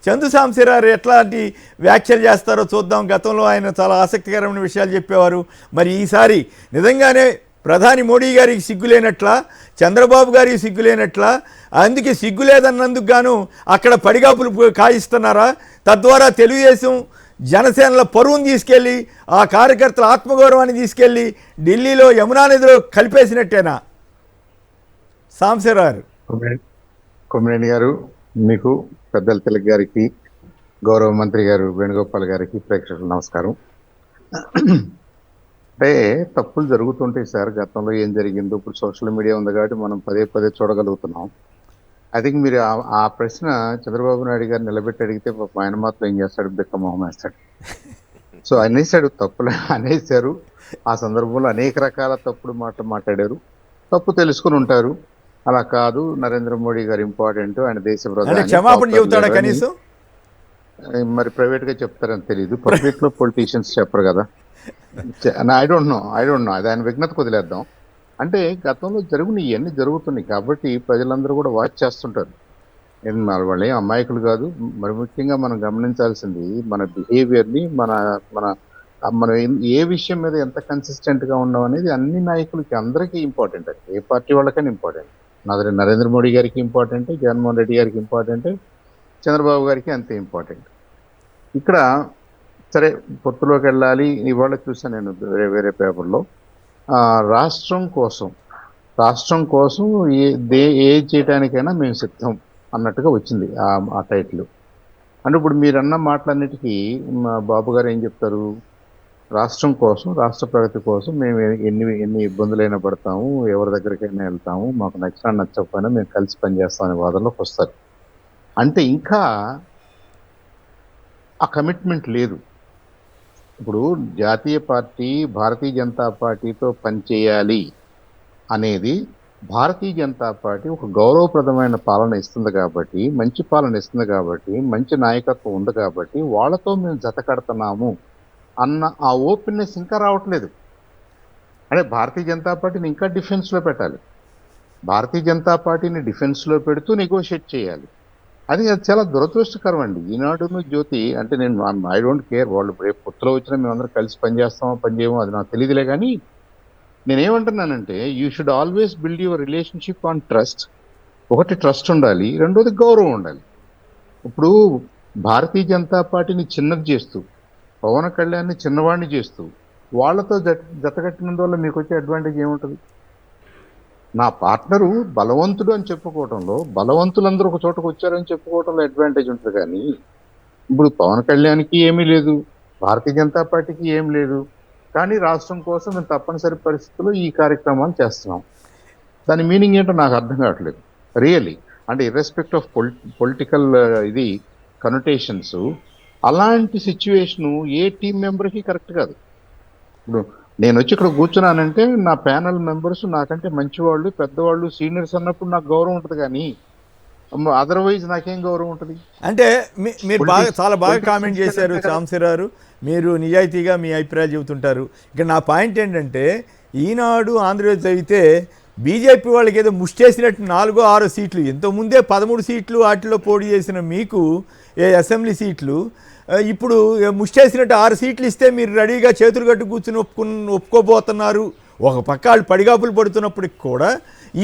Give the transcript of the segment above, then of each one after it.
చందు సాంబశివరావు ఎట్లాంటి వ్యాఖ్యలు చేస్తారో చూద్దాం. గతంలో ఆయన చాలా ఆసక్తికరమైన విషయాలు చెప్పేవారు. మరి ఈసారి నిజంగానే ప్రధాని మోడీ గారికి సిగ్గులేనట్లా, చంద్రబాబు గారికి సిగ్గులేనట్లా, అందుకే సిగ్గులేదన్నందుకు గాను అక్కడ పడిగాపులు కాయిస్తున్నారా? తద్వారా తెలుగుదేశం జనసేనల పరువును తీసుకెళ్ళి ఆ కార్యకర్తల ఆత్మగౌరవాన్ని తీసుకెళ్ళి ఢిల్లీలో యమునా నదిలో కలిపేసినట్టేనా? సాంబశివరావు కొమ్మినేని గారు, మీకు పెద్దల తిలక్ గారికి, గౌరవ మంత్రి గారు వేణుగోపాల్ గారికి, ప్రేక్షకులకు నమస్కారం. అంటే తప్పులు జరుగుతుంటాయి సార్. గతంలో ఏం జరిగిందో ఇప్పుడు సోషల్ మీడియా ఉంది కాబట్టి మనం పదే పదే చూడగలుగుతున్నాం. ఐ థింక్ మీరు ఆ ప్రశ్న చంద్రబాబు నాయుడు గారు నిలబెట్టి అడిగితే ఆయన మాత్రం ఏం చేస్తాడు, బిక్క మొహం వేస్తాడు. సో అనేసాడు, తప్పులు అనేసారు. ఆ సందర్భంలో అనేక రకాల తప్పుడు మాటలు మాట్లాడారు. తప్పు తెలుసుకుని ఉంటారు. అలా కాదు, నరేంద్ర మోడీ గారు ఇంపార్టెంట్, ఆయన దేశ ప్రధాని, క్షమాపణ చెబుతాడా కనీసం? మరి ప్రైవేట్ గా చెప్తారని తెలియదు, పబ్లిక్ లో పొలిటీషియన్స్ చెప్పరు కదా. ఐ డోంట్ నో అది ఆయన విఘ్నతకు వదిలేద్దాం. అంటే గతంలో జరిగిన ఇవన్నీ జరుగుతున్నాయి కాబట్టి ప్రజలందరూ కూడా వాచ్ చేస్తుంటారు. వాళ్ళు ఏం అమాయకులు కాదు. మరి ముఖ్యంగా మనం గమనించాల్సింది మన బిహేవియర్ని, మన మన మనం ఏ విషయం మీద ఎంత కన్సిస్టెంట్ గా ఉన్నాం అనేది అన్ని నాయకులకి అందరికీ ఇంపార్టెంట్. అది ఏ పార్టీ వాళ్ళకైనా ఇంపార్టెంట్. నరేంద్ర మోడీ గారికి ఇంపార్టెంట్, జగన్మోహన్ రెడ్డి గారికి ఇంపార్టెంట్, చంద్రబాబు గారికి అంతే ఇంపార్టెంట్. ఇక్కడ సరే పొత్తులోకి వెళ్ళాలి. ఇవాళ చూసాను నేను వేరే పేపర్లో, రాష్ట్రం కోసం ఏ చేయడానికైనా మేము సిద్ధం అన్నట్టుగా వచ్చింది ఆ టైటిల్. అంటే ఇప్పుడు మీరన్న మాటలన్నిటికీ మా బాబు గారు ఏం చెప్తారు? రాష్ట్రం కోసం, రాష్ట్ర ప్రగతి కోసం మేము ఎన్ని ఇబ్బందులైనా పడతాము, ఎవరి దగ్గరికైనా వెళ్తాము, మాకు నచ్చినా నచ్చకపోయినా మేము కలిసి పనిచేస్తాం అనే వాదనలోకి వస్తారు. అంటే ఇంకా ఆ కమిట్మెంట్ లేదు. ఇప్పుడు జాతీయ పార్టీ భారతీయ జనతా పార్టీతో పనిచేయాలి అనేది, భారతీయ జనతా పార్టీ ఒక గౌరవప్రదమైన పాలన ఇస్తుంది కాబట్టి, మంచి పాలన ఇస్తుంది కాబట్టి, మంచి నాయకత్వం ఉంది కాబట్టి వాళ్ళతో మేము జత కడుతున్నాము అన్న ఆ ఓపెన్నెస్ ఇంకా రావట్లేదు. అంటే భారతీయ జనతా పార్టీని ఇంకా డిఫెన్స్లో పెట్టాలి. భారతీయ జనతా పార్టీని డిఫెన్స్లో పెడుతూ నెగోషియేట్ చేయాలి. అది చాలా దురదృష్టకరం అండి. ఈనాడును జ్యోతి అంటే నేను ఐ డోంట్ కేర్, వాళ్ళు రేపు పొత్తులో వచ్చినా మేమందరం కలిసి పనిచేస్తామో పనిచేయమో అది నాకు తెలియదులే. కానీ నేనేమంటున్నానంటే you should always build your relationship on trust. ఒకటి ట్రస్ట్ ఉండాలి, రెండోది గౌరవం ఉండాలి. ఇప్పుడు భారతీయ జనతా పార్టీని చిన్నది చేస్తూ, పవన్ కళ్యాణ్ని చిన్నవాడిని చేస్తూ వాళ్ళతో జతకట్టినందువల్ల మీకు వచ్చే అడ్వాంటేజ్ ఏముంటుంది? నా పార్ట్నరు బలవంతుడు అని చెప్పుకోవడంలో, బలవంతులందరూ ఒక చోటకు వచ్చారని చెప్పుకోవడంలో అడ్వాంటేజ్ ఉంటుంది. కానీ ఇప్పుడు పవన్ కళ్యాణ్కి ఏమీ లేదు, భారతీయ జనతా పార్టీకి ఏం లేదు, కానీ రాష్ట్రం కోసం మేము తప్పనిసరి పరిస్థితుల్లో ఈ కార్యక్రమాలు చేస్తున్నాం. దాని మీనింగ్ ఏంటో నాకు అర్థం కావట్లేదు రియల్లీ. అంటే ఇర్రెస్పెక్ట్ ఆఫ్ పొలిటికల్ ఇది కనోటేషన్స్, అలాంటి సిచ్యువేషను ఏ టీం మెంబర్కి కరెక్ట్ కాదు. ఇప్పుడు నేను వచ్చి ఇక్కడ కూర్చున్నానంటే నా ప్యానల్ మెంబర్స్ నాకంటే మంచివాళ్ళు, పెద్దవాళ్ళు, సీనియర్స్ అన్నప్పుడు నాకు గౌరవం ఉంటుంది. కానీ అదర్వైజ్ నాకేం గౌరవం ఉంటుంది? అంటే మీరు చాలా బాగా కామెంట్ చేశారు సాంబశివరావు. మీరు నిజాయితీగా మీ అభిప్రాయాలు చెబుతుంటారు. ఇక్కడ నా పాయింట్ ఏంటంటే, ఈనాడు ఆంధ్రప్రదేశ్ అయితే బీజేపీ వాళ్ళకి ఏదో ముష్టేసినట్టు 4-6 సీట్లు, ఇంతకుముందే 13 సీట్లు వాటిలో పోటీ చేసిన మీకు అసెంబ్లీ సీట్లు ఇప్పుడు ముష్టేసినట్టు 6 సీట్లు ఇస్తే మీరు రెడీగా చేతులు కట్టు కూర్చుని ఒప్పుకోబోతున్నారు. ఒక పక్క వాళ్ళు పడిగాపులు పడుతున్నప్పటికి కూడా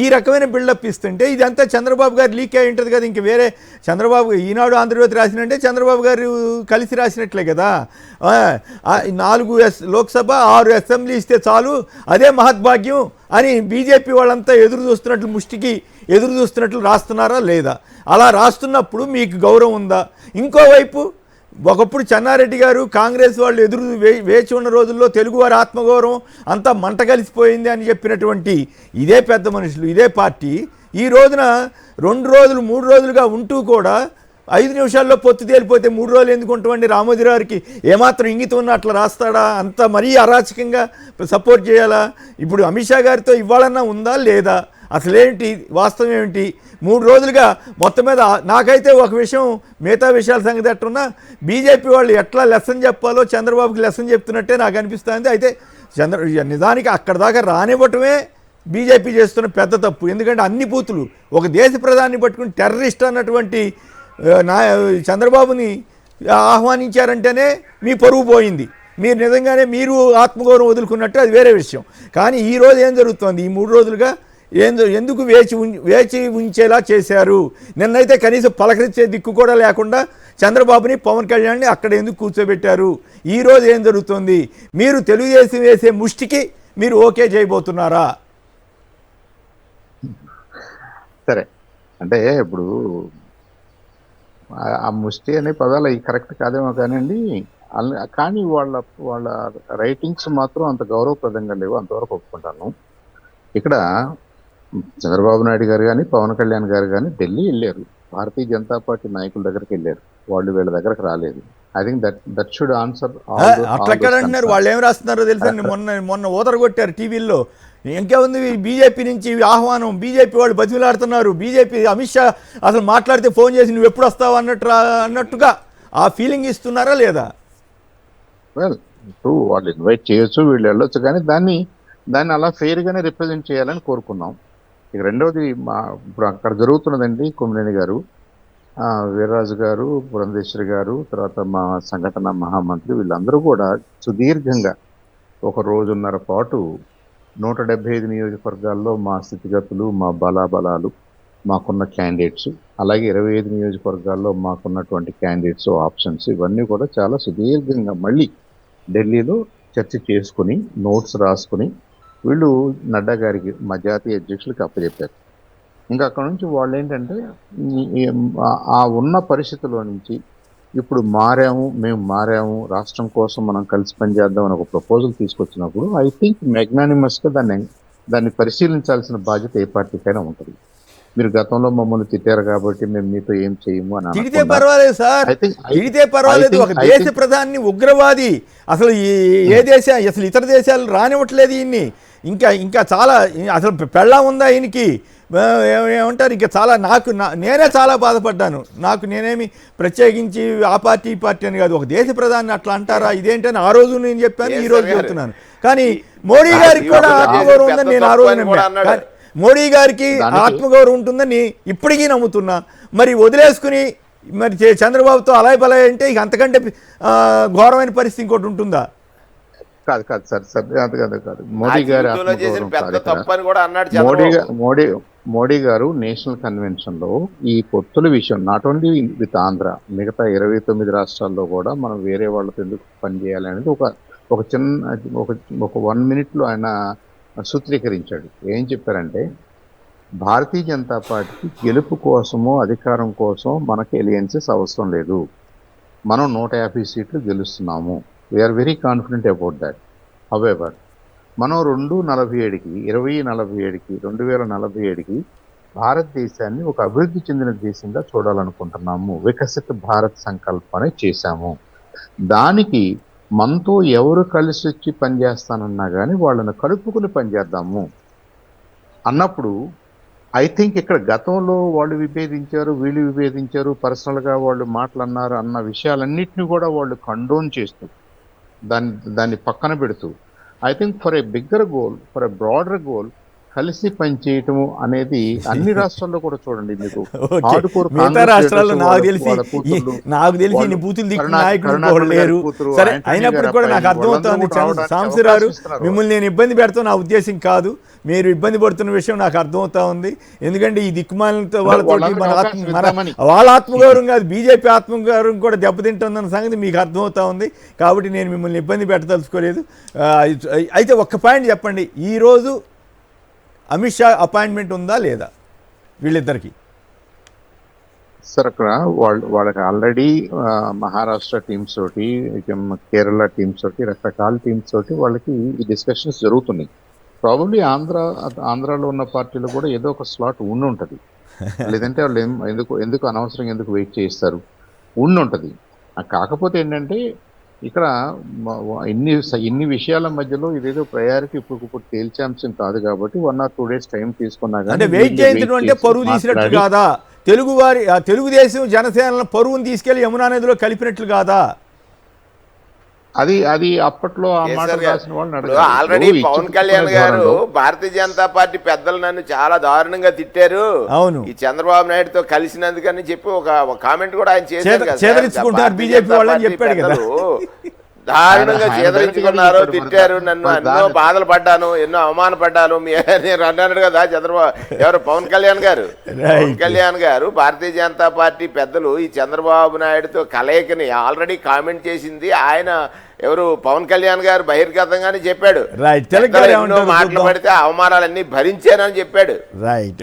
ఈ రకమైన బిల్డప్ ఇస్తుంటే ఇదంతా చంద్రబాబు గారు లీక్ అయి ఉంటుంది కదా. ఇంక వేరే చంద్రబాబు ఈనాడు ఆంధ్రజ్యోతి రాసినంటే చంద్రబాబు గారు కలిసి రాసినట్లే కదా. 4 లోక్సభ 6 అసెంబ్లీ ఇస్తే చాలు, అదే మహద్భాగ్యం అని బీజేపీ వాళ్ళంతా ముష్టికి ఎదురు చూస్తున్నట్లు రాస్తున్నారా లేదా? అలా రాస్తున్నప్పుడు మీకు గౌరవం ఉందా? ఇంకోవైపు ఒకప్పుడు చెన్నారెడ్డి గారు కాంగ్రెస్ వాళ్ళు వేచి ఉన్న రోజుల్లో తెలుగువారి ఆత్మగౌరవం అంతా మంట కలిసిపోయింది అని చెప్పినటువంటి ఇదే పెద్ద మనుషులు, ఇదే పార్టీ ఈ రోజున 2 రోజులు 3 రోజులుగా ఉంటూ కూడా 5 నిమిషాల్లో పొత్తు తేలిపోతే 3 రోజులు ఎందుకు ఉంటామండి? రామోజీరావుకి ఏమాత్రం ఇంగితం ఉన్న అట్లా రాస్తాడా? అంత మరీ అరాచకంగా సపోర్ట్ చేయాలా? ఇప్పుడు అమిత్ షా గారితో ఇవ్వాలన్నా ఉందా లేదా? అసలేంటి వాస్తవం ఏమిటి? 3 రోజులుగా మొత్తం మీద నాకైతే ఒక విషయం, మిగతా విషయాల సంగతి ఎట్టున్నా బీజేపీ వాళ్ళు ఎట్లా లెసన్ చెప్పాలో చంద్రబాబుకి లెసన్ చెప్తున్నట్టే నాకు అనిపిస్తుంది. అయితే నిజానికి అక్కడ దాకా రానివ్వటమే బీజేపీ చేస్తున్న పెద్ద తప్పు. ఎందుకంటే అన్ని బూతులు ఒక దేశ ప్రధాని పట్టుకుని టెర్రరిస్ట్ అన్నటువంటి నా చంద్రబాబుని ఆహ్వానించారంటేనే మీ పరువు పోయింది. మీరు నిజంగానే మీరు ఆత్మగౌరవం వదులుకున్నట్టు అది వేరే విషయం. కానీ ఈరోజు ఏం జరుగుతోంది? ఈ 3 రోజులుగా ఎందుకు వేచి ఉంచేలా చేశారు? నిన్నైతే కనీసం పలకరించే దిక్కు కూడా లేకుండా చంద్రబాబుని, పవన్ కళ్యాణ్ని అక్కడ ఎందుకు కూర్చోబెట్టారు? ఈరోజు ఏం జరుగుతుంది? మీరు తెలుగుదేశం వేసే ముష్టికి మీరు ఓకే చేయబోతున్నారా? సరే, అంటే ఇప్పుడు ఆ ముష్టి అనే పదాలు అవి కరెక్ట్ కాదేమో కానివ్వండి, కానీ వాళ్ళ వాళ్ళ రైటింగ్స్ మాత్రం అంత గౌరవప్రదంగా లేవు, అంతవరకు ఒప్పుకుంటాను. ఇక్కడ చంద్రబాబు నాయుడు గారు కానీ, పవన్ కళ్యాణ్ గారు కానీ ఢిల్లీ వెళ్ళారు, భారతీయ జనతా పార్టీ నాయకుల దగ్గరికి వెళ్ళారు, వాళ్ళు వీళ్ళ దగ్గరకు రాలేదు. I think that should answer. అట్లెక్కడ అంటున్నారు? వాళ్ళు ఏం రాస్తున్నారో తెలుసా? మొన్న ఊదర కొట్టారు టీవీల్లో. ఇంకేముంది, బీజేపీ నుంచి ఆహ్వానం, బీజేపీ వాళ్ళు బతిమిలాడుతున్నారు, బీజేపీ అమిత్ షా అసలు మాట్లాడితే ఫోన్ చేసి నువ్వు ఎప్పుడు వస్తావు అన్నట్టుగా ఆ ఫీలింగ్ ఇస్తున్నారా లేదా? వెల్, ఇప్పుడు వాళ్ళు ఇన్వైట్ చేయొచ్చు, వీళ్ళు వెళ్ళొచ్చు, కానీ దాన్ని అలా ఫెయిర్గానే రిప్రజెంట్ చేయాలని కోరుకున్నాం. ఇక రెండవది, ఇప్పుడు అక్కడ జరుగుతున్నదండి, కొమ్మినేని గారు, వీర్రాజు గారు, పురంధేశ్వరి గారు, తర్వాత మా సంఘటన మహామంత్రి, వీళ్ళందరూ కూడా సుదీర్ఘంగా 1 రోజున్నర పాటు 175 నియోజకవర్గాల్లో మా స్థితిగతులు, మా బలాబలాలు, మాకున్న క్యాండిడేట్స్, అలాగే 25 నియోజకవర్గాల్లో మాకున్నటువంటి క్యాండిడేట్స్, ఆప్షన్స్, ఇవన్నీ కూడా చాలా సుదీర్ఘంగా మళ్ళీ ఢిల్లీలో చర్చ చేసుకుని, నోట్స్ రాసుకుని వీళ్ళు నడ్డా గారికి, మా జాతీయ అధ్యక్షులకి అప్పచెప్పారు. ఇంకా అక్కడ నుంచి వాళ్ళు ఏంటంటే ఆ ఉన్న పరిస్థితుల్లో నుంచి ఇప్పుడు మేము మారాము, రాష్ట్రం కోసం మనం కలిసి పనిచేద్దాం అని ఒక ప్రపోజల్ తీసుకొచ్చినప్పుడు ఐ థింక్ మ్యాగ్నానిమస్గా దాన్ని పరిశీలించాల్సిన బాధ్యత ఏ పార్టీకైనా ఉంటుంది. మీరు గతంలో మమ్మల్ని తిట్టారు కాబట్టి మేము మీతో ఏం చేయము అని తిడితే పర్వాలేదు సార్, తిడితే పర్వాలేదు. ఒక దేశ ప్రధాని ఉగ్రవాది, అసలు ఏ దేశ, అసలు ఇతర దేశాలు రానివ్వట్లేదు ఈయన్ని. ఇంకా చాలా అసలు పెళ్ళా ఉందా ఈయనకి? ఏమంటారు, ఇంకా చాలా నేనే చాలా బాధపడ్డాను. నేనేమి ప్రత్యేకించి ఆ పార్టీ ఈ పార్టీ అని కాదు, ఒక దేశ ప్రధాని అట్లా అంటారా? ఇదేంటని ఆ రోజు నేను చెప్పాను, ఈ రోజు చెప్తున్నాను. కానీ మోడీ గారికి కూడా ఆత్మగౌరవం ఉందని నేను ఆ రోజు నమ్మాను. మోడీ గారికి ఆత్మగౌరవం ఉంటుందని ఇప్పటికీ నమ్ముతున్నా. మరి వదిలేసుకుని మరి చంద్రబాబుతో అలాయ్ అంటే ఇక అంతకంటే ఘోరమైన పరిస్థితి ఇంకోటి ఉంటుందా? కాదు సార్, కాదు. మోడీ గారు నేషనల్ కన్వెన్షన్ లో ఈ పొత్తుల విషయం, నాట్ ఓన్లీ విత్ ఆంధ్ర, మిగతా 29 రాష్ట్రాల్లో కూడా మనం వేరే వాళ్ళతో ఎందుకు పనిచేయాలి అనేది ఒక చిన్న 1 minute లో ఆయన సూత్రీకరించాడు. ఏం చెప్పారంటే, భారతీయ జనతా పార్టీకి గెలుపు కోసమో అధికారం కోసం మనకి ఎలియన్సెస్ అవసరం లేదు, మనం 150 సీట్లు గెలుస్తున్నాము, we are very confident about that. However మనం 2047కి భారతదేశాన్ని ఒక అభివృద్ధి చెందిన దేశంగా చూడాలనుకుంటున్నాము, వికసిత భారత్ సంకల్పనే చేశాము. దానికి మనతో ఎవరు కలిసి వచ్చి పనిచేస్తానన్నా కానీ వాళ్ళని కలుపుకుని పనిచేద్దాము అన్నప్పుడు ఐ థింక్ ఇక్కడ గతంలో వాళ్ళు విభేదించారు, వీళ్ళు విభేదించారు, పర్సనల్గా వాళ్ళు మాటలన్నారు అన్న విషయాలన్నింటినీ కూడా వాళ్ళు కండోన్ చేస్తూ దాన్ని పక్కన పెడుతూ I think for a bigger goal, for a broader goal, కలిసి పనిచేయటము అనేది అన్ని రాష్ట్రాల్లో కూడా చూడండి. మీకు మిగతా రాష్ట్రాల్లో నాకు తెలిసి బూతులు దిక్కు నాయకులు లేరు. సరే, అయినప్పుడు కూడా నాకు అర్థమవుతుంది సాంబశివరావు, మిమ్మల్ని నేను ఇబ్బంది పెడతాను నా ఉద్దేశం కాదు, మీరు ఇబ్బంది పడుతున్న విషయం నాకు అర్థమవుతా ఉంది. ఎందుకంటే ఈ దిక్కుమాలతో వాళ్ళ ఆత్మగౌరవం కాదు, బీజేపీ ఆత్మగౌరవం కూడా దెబ్బతింటుందన్న సంగతి మీకు అర్థమవుతా ఉంది. కాబట్టి నేను మిమ్మల్ని ఇబ్బంది పెట్టదలుచుకోలేదు. అయితే ఒక్క పాయింట్ చెప్పండి, ఈరోజు అమిత్ షా అపాయింట్మెంట్ ఉందా లేదా వీళ్ళిద్దరికి? సార్, అక్కడ వాళ్ళకి ఆల్రెడీ మహారాష్ట్ర టీమ్స్ తోటి, కేరళ టీమ్స్ తోటి, రకరకాల టీమ్స్ తోటి వాళ్ళకి ఈ డిస్కషన్స్ జరుగుతున్నాయి. ప్రాబబ్లీ ఆంధ్రాలో ఉన్న పార్టీలో కూడా ఏదో ఒక స్లాట్ ఉంటుంది, లేదంటే వాళ్ళు ఎందుకు అనవసరంగా ఎందుకు వెయిట్ చేస్తారు, ఉంటుంది. కాకపోతే ఏంటంటే ఇక్కడ ఇన్ని విషయాల మధ్యలో ఇదేదో ప్రయారిటీ ఇప్పుడు తేల్చే అంశం కాదు కాబట్టి 1 or 2 days టైం తీసుకున్నా కానీ వెయిట్ చేయడం అంటే పరువు తీసినట్లు కాదా? తెలుగుదేశం జనసేన పరువును తీసుకెళ్లి యమునా నదిలో కలిపినట్లు కాదా? అది అది అప్పట్లో ఆ మాట కేసీఆర్ గారు రాసిన వాళ్ళని ఇప్పుడు అడగాలి. ఆల్రెడీ ఇప్పుడు పవన్ ఇచ్చి కళ్యాణ్ పుచ్చుకునే గారు ధోరణిలో భారతీయ జనతా పార్టీ పెద్దలు నన్ను చాలా దారుణంగా తిట్టారు, అవును. ఈ చంద్రబాబు నాయుడుతో కలిసినందుకని చెప్పి ఒక కామెంట్ కూడా ఆయన చేశారు కదా సార్. చేదరించుకుంటారు భారతీయ బీజేపీ జనతా వాళ్ళని పార్టీ చెప్పాడు కదా. పెద్దలు దారుణంగా ఆయన చేదరించుకున్నారు, డైరెక్ట్గా తిట్టారు, చెప్పాడు. నన్ను మరి ఎన్నో దాన్ని- బాధలు పడ్డాను, ఎన్నో అవమానపడ్డాను. నేను అన్నాడు కదా చంద్రబాబు, ఎవరు పవన్ కళ్యాణ్ గారు. పవన్ కళ్యాణ్ గారు భారతీయ జనతా పార్టీ పెద్దలు ఈ చంద్రబాబు నాయుడుతో కలయికని ఆల్రెడీ కామెంట్ చేసింది ఆయన, ఎవరు పవన్ కళ్యాణ్ గారు బహిర్గతంగానే చెప్పాడు. రైట్. తెలంగాణ ఎన్నో మాటలు పడితే అవమానాలన్నీ భరించానని చెప్పాడు. రైట్.